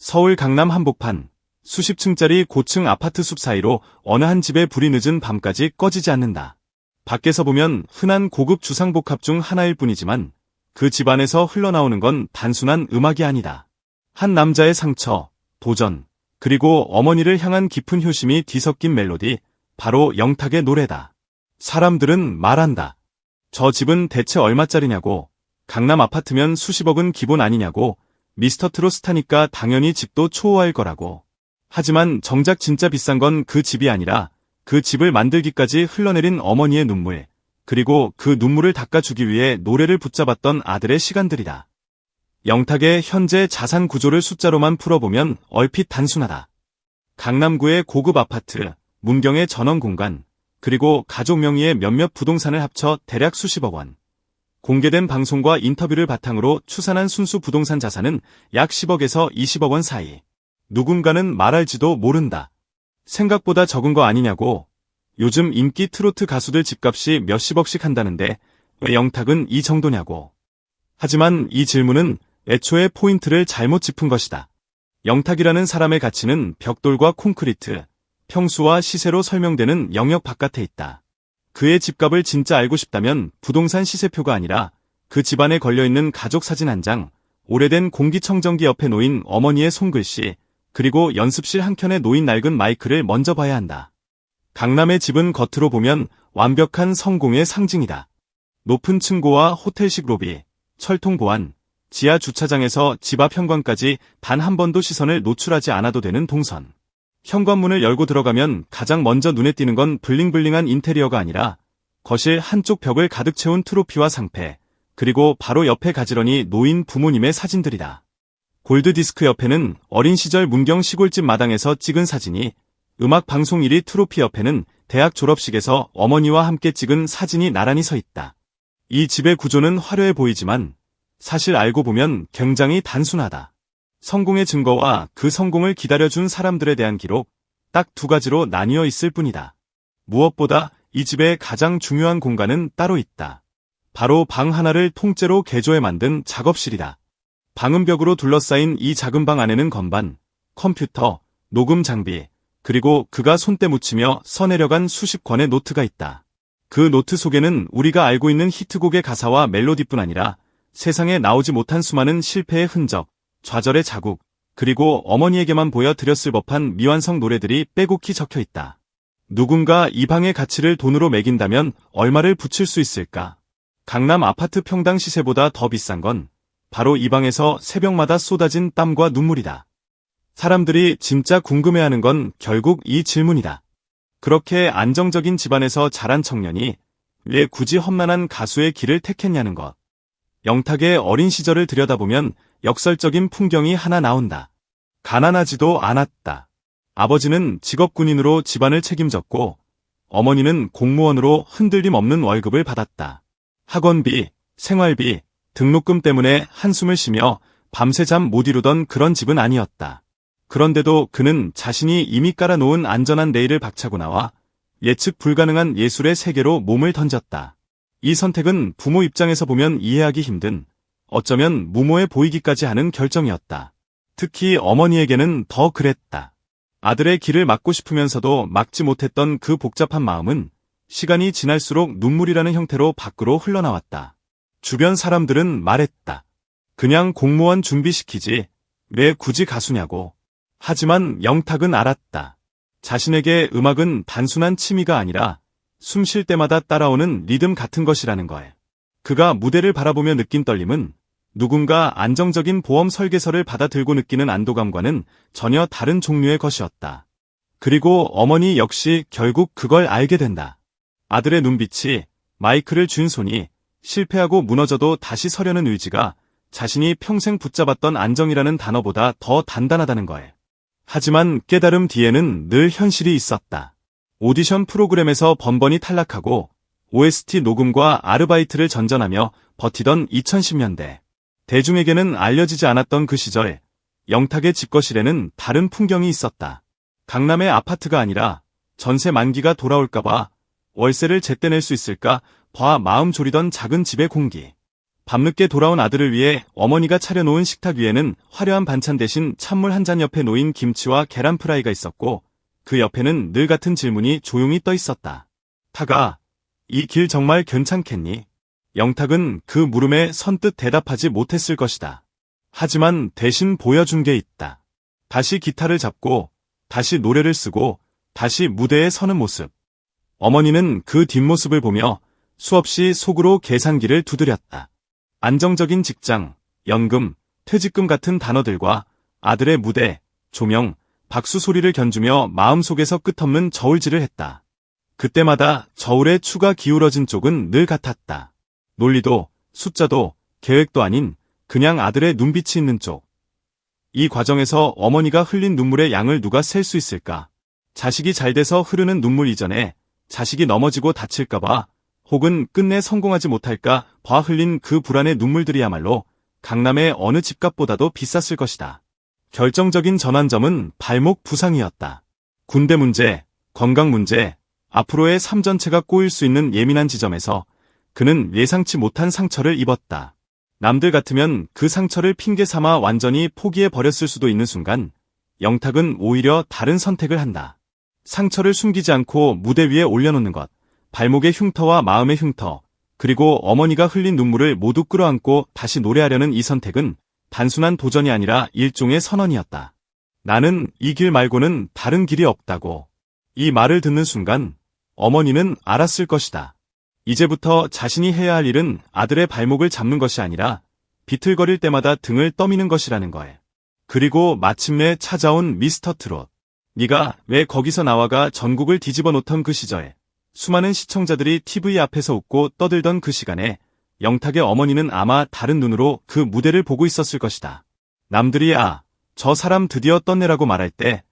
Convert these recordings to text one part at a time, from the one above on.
서울 강남 한복판, 수십 층짜리 고층 아파트 숲 사이로 어느 한 집의 불이 늦은 밤까지 꺼지지 않는다. 밖에서 보면 흔한 고급 주상복합 중 하나일 뿐이지만 그 집 안에서 흘러나오는 건 단순한 음악이 아니다. 한 남자의 상처, 도전, 그리고 어머니를 향한 깊은 효심이 뒤섞인 멜로디, 바로 영탁의 노래다. 사람들은 말한다. 저 집은 대체 얼마짜리냐고, 강남 아파트면 수십억은 기본 아니냐고, 미스터트롯 스타니까 당연히 집도 초호화일 거라고. 하지만 정작 진짜 비싼 건 그 집이 아니라 그 집을 만들기까지 흘러내린 어머니의 눈물, 그리고 그 눈물을 닦아주기 위해 노래를 붙잡았던 아들의 시간들이다. 영탁의 현재 자산 구조를 숫자로만 풀어보면 얼핏 단순하다. 강남구의 고급 아파트, 문경의 전원 공간, 그리고 가족 명의의 몇몇 부동산을 합쳐 대략 수십억 원. 공개된 방송과 인터뷰를 바탕으로 추산한 순수 부동산 자산은 약 10억에서 20억 원 사이. 누군가는 말할지도 모른다. 생각보다 적은 거 아니냐고. 요즘 인기 트로트 가수들 집값이 몇십억씩 한다는데 왜 영탁은 이 정도냐고. 하지만 이 질문은 애초에 포인트를 잘못 짚은 것이다. 영탁이라는 사람의 가치는 벽돌과 콘크리트, 평수와 시세로 설명되는 영역 바깥에 있다. 그의 집값을 진짜 알고 싶다면 부동산 시세표가 아니라 그 집안에 걸려있는 가족 사진 한 장, 오래된 공기청정기 옆에 놓인 어머니의 손글씨, 그리고 연습실 한켠에 놓인 낡은 마이크를 먼저 봐야 한다. 강남의 집은 겉으로 보면 완벽한 성공의 상징이다. 높은 층고와 호텔식 로비, 철통 보안, 지하 주차장에서 집 앞 현관까지 단 한 번도 시선을 노출하지 않아도 되는 동선. 현관문을 열고 들어가면 가장 먼저 눈에 띄는 건 블링블링한 인테리어가 아니라 거실 한쪽 벽을 가득 채운 트로피와 상패, 그리고 바로 옆에 가지런히 놓인 부모님의 사진들이다. 골드디스크 옆에는 어린 시절 문경 시골집 마당에서 찍은 사진이, 음악 방송 1위 트로피 옆에는 대학 졸업식에서 어머니와 함께 찍은 사진이 나란히 서 있다. 이 집의 구조는 화려해 보이지만 사실 알고 보면 굉장히 단순하다. 성공의 증거와 그 성공을 기다려준 사람들에 대한 기록, 딱 두 가지로 나뉘어 있을 뿐이다. 무엇보다 이 집의 가장 중요한 공간은 따로 있다. 바로 방 하나를 통째로 개조해 만든 작업실이다. 방음 벽으로 둘러싸인 이 작은 방 안에는 건반, 컴퓨터, 녹음 장비, 그리고 그가 손때 묻히며 써내려간 수십 권의 노트가 있다. 그 노트 속에는 우리가 알고 있는 히트곡의 가사와 멜로디뿐 아니라 세상에 나오지 못한 수많은 실패의 흔적, 좌절의 자국, 그리고 어머니에게만 보여드렸을 법한 미완성 노래들이 빼곡히 적혀 있다. 누군가 이 방의 가치를 돈으로 매긴다면 얼마를 붙일 수 있을까? 강남 아파트 평당 시세보다 더 비싼 건 바로 이 방에서 새벽마다 쏟아진 땀과 눈물이다. 사람들이 진짜 궁금해하는 건 결국 이 질문이다. 그렇게 안정적인 집안에서 자란 청년이 왜 굳이 험난한 가수의 길을 택했냐는 것. 영탁의 어린 시절을 들여다보면 역설적인 풍경이 하나 나온다. 가난하지도 않았다. 아버지는 직업군인으로 집안을 책임졌고 어머니는 공무원으로 흔들림 없는 월급을 받았다. 학원비, 생활비, 등록금 때문에 한숨을 쉬며 밤새 잠 못 이루던 그런 집은 아니었다. 그런데도 그는 자신이 이미 깔아놓은 안전한 내일을 박차고 나와 예측 불가능한 예술의 세계로 몸을 던졌다. 이 선택은 부모 입장에서 보면 이해하기 힘든, 어쩌면 무모해 보이기까지 하는 결정이었다. 특히 어머니에게는 더 그랬다. 아들의 길을 막고 싶으면서도 막지 못했던 그 복잡한 마음은 시간이 지날수록 눈물이라는 형태로 밖으로 흘러나왔다. 주변 사람들은 말했다. 그냥 공무원 준비시키지, 왜 굳이 가수냐고. 하지만 영탁은 알았다. 자신에게 음악은 단순한 취미가 아니라 숨 쉴 때마다 따라오는 리듬 같은 것이라는 걸. 그가 무대를 바라보며 느낀 떨림은 누군가 안정적인 보험 설계서를 받아 들고 느끼는 안도감과는 전혀 다른 종류의 것이었다. 그리고 어머니 역시 결국 그걸 알게 된다. 아들의 눈빛이, 마이크를 쥔 손이, 실패하고 무너져도 다시 서려는 의지가 자신이 평생 붙잡았던 안정이라는 단어보다 더 단단하다는 걸. 하지만 깨달음 뒤에는 늘 현실이 있었다. 오디션 프로그램에서 번번이 탈락하고 OST 녹음과 아르바이트를 전전하며 버티던 2010년대. 대중에게는 알려지지 않았던 그 시절, 영탁의 집거실에는 다른 풍경이 있었다. 강남의 아파트가 아니라 전세 만기가 돌아올까봐 월세를 제때 낼 수 있을까 봐 마음 졸이던 작은 집의 공기. 밤늦게 돌아온 아들을 위해 어머니가 차려놓은 식탁 위에는 화려한 반찬 대신 찬물 한 잔 옆에 놓인 김치와 계란 프라이가 있었고 그 옆에는 늘 같은 질문이 조용히 떠 있었다. 타가, 이 길 정말 괜찮겠니? 영탁은 그 물음에 선뜻 대답하지 못했을 것이다. 하지만 대신 보여준 게 있다. 다시 기타를 잡고 다시 노래를 쓰고 다시 무대에 서는 모습. 어머니는 그 뒷모습을 보며 수없이 속으로 계산기를 두드렸다. 안정적인 직장, 연금, 퇴직금 같은 단어들과 아들의 무대, 조명, 박수 소리를 견주며 마음속에서 끝없는 저울질을 했다. 그때마다 저울의 추가 기울어진 쪽은 늘 같았다. 논리도, 숫자도, 계획도 아닌 그냥 아들의 눈빛이 있는 쪽. 이 과정에서 어머니가 흘린 눈물의 양을 누가 셀 수 있을까? 자식이 잘 돼서 흐르는 눈물 이전에 자식이 넘어지고 다칠까봐 혹은 끝내 성공하지 못할까 봐 흘린 그 불안의 눈물들이야말로 강남의 어느 집값보다도 비쌌을 것이다. 결정적인 전환점은 발목 부상이었다. 군대 문제, 건강 문제, 앞으로의 삶 전체가 꼬일 수 있는 예민한 지점에서 그는 예상치 못한 상처를 입었다. 남들 같으면 그 상처를 핑계 삼아 완전히 포기해버렸을 수도 있는 순간 영탁은 오히려 다른 선택을 한다. 상처를 숨기지 않고 무대 위에 올려놓는 것, 발목의 흉터와 마음의 흉터, 그리고 어머니가 흘린 눈물을 모두 끌어안고 다시 노래하려는 이 선택은 단순한 도전이 아니라 일종의 선언이었다. 나는 이 길 말고는 다른 길이 없다고. 이 말을 듣는 순간 어머니는 알았을 것이다. 이제부터 자신이 해야 할 일은 아들의 발목을 잡는 것이 아니라 비틀거릴 때마다 등을 떠미는 것이라는 거에. 그리고 마침내 찾아온 미스터 트롯. 네가 왜 거기서 나와가 전국을 뒤집어 놓던 그 시절에 수많은 시청자들이 TV 앞에서 웃고 떠들던 그 시간에 영탁의 어머니는 아마 다른 눈으로 그 무대를 보고 있었을 것이다. 남들이 저 사람 드디어 떴네라고 말할 때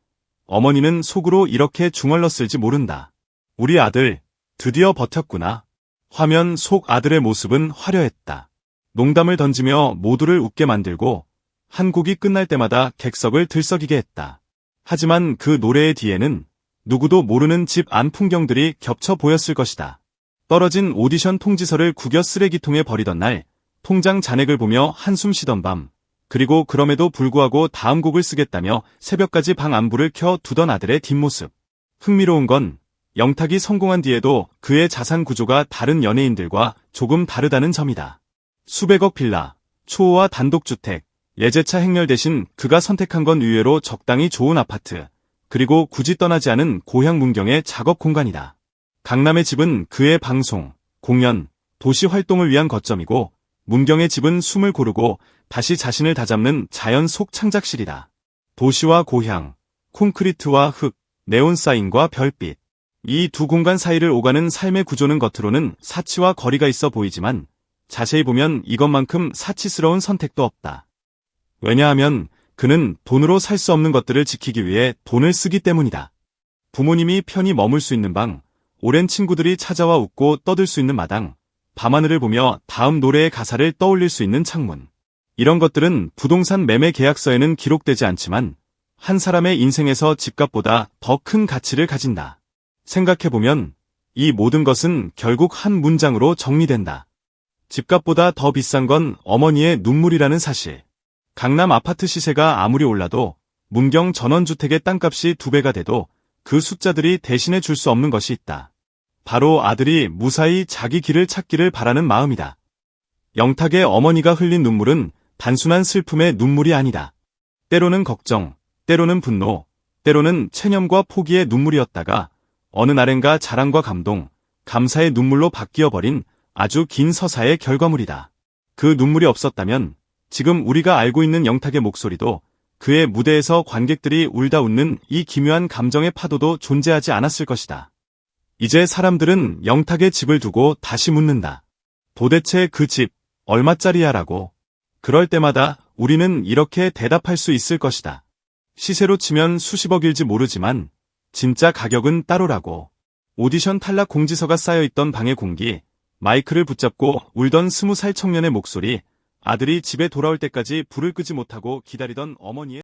어머니는 속으로 이렇게 중얼렀을지 모른다. 우리 아들 드디어 버텼구나. 화면 속 아들의 모습은 화려했다. 농담을 던지며 모두를 웃게 만들고 한 곡이 끝날 때마다 객석을 들썩이게 했다. 하지만 그 노래의 뒤에는 누구도 모르는 집 안 풍경들이 겹쳐 보였을 것이다. 떨어진 오디션 통지서를 구겨 쓰레기통에 버리던 날, 통장 잔액을 보며 한숨 쉬던 밤, 그리고 그럼에도 불구하고 다음 곡을 쓰겠다며 새벽까지 방 안부를 켜 두던 아들의 뒷모습. 흥미로운 건 영탁이 성공한 뒤에도 그의 자산 구조가 다른 연예인들과 조금 다르다는 점이다. 수백억 빌라, 초호화 단독주택, 예제차 행렬 대신 그가 선택한 건 의외로 적당히 좋은 아파트, 그리고 굳이 떠나지 않은 고향 문경의 작업 공간이다. 강남의 집은 그의 방송, 공연, 도시 활동을 위한 거점이고 문경의 집은 숨을 고르고 다시 자신을 다잡는 자연 속 창작실이다. 도시와 고향, 콘크리트와 흙, 네온사인과 별빛. 이 두 공간 사이를 오가는 삶의 구조는 겉으로는 사치와 거리가 있어 보이지만 자세히 보면 이것만큼 사치스러운 선택도 없다. 왜냐하면 그는 돈으로 살 수 없는 것들을 지키기 위해 돈을 쓰기 때문이다. 부모님이 편히 머물 수 있는 방, 오랜 친구들이 찾아와 웃고 떠들 수 있는 마당, 밤하늘을 보며 다음 노래의 가사를 떠올릴 수 있는 창문. 이런 것들은 부동산 매매 계약서에는 기록되지 않지만 한 사람의 인생에서 집값보다 더 큰 가치를 가진다. 생각해보면 이 모든 것은 결국 한 문장으로 정리된다. 집값보다 더 비싼 건 어머니의 눈물이라는 사실. 강남 아파트 시세가 아무리 올라도 문경 전원주택의 땅값이 2배가 돼도 그 숫자들이 대신해 줄 수 없는 것이 있다. 바로 아들이 무사히 자기 길을 찾기를 바라는 마음이다. 영탁의 어머니가 흘린 눈물은 단순한 슬픔의 눈물이 아니다. 때로는 걱정, 때로는 분노, 때로는 체념과 포기의 눈물이었다가 어느 날엔가 자랑과 감동, 감사의 눈물로 바뀌어버린 아주 긴 서사의 결과물이다. 그 눈물이 없었다면 지금 우리가 알고 있는 영탁의 목소리도 그의 무대에서 관객들이 울다 웃는 이 기묘한 감정의 파도도 존재하지 않았을 것이다. 이제 사람들은 영탁의 집을 두고 다시 묻는다. 도대체 그 집 얼마짜리야 라고. 그럴 때마다 우리는 이렇게 대답할 수 있을 것이다. 시세로 치면 수십억일지 모르지만 진짜 가격은 따로라고. 오디션 탈락 공지서가 쌓여있던 방의 공기, 마이크를 붙잡고 울던 20살 청년의 목소리, 아들이 집에 돌아올 때까지 불을 끄지 못하고 기다리던 어머니의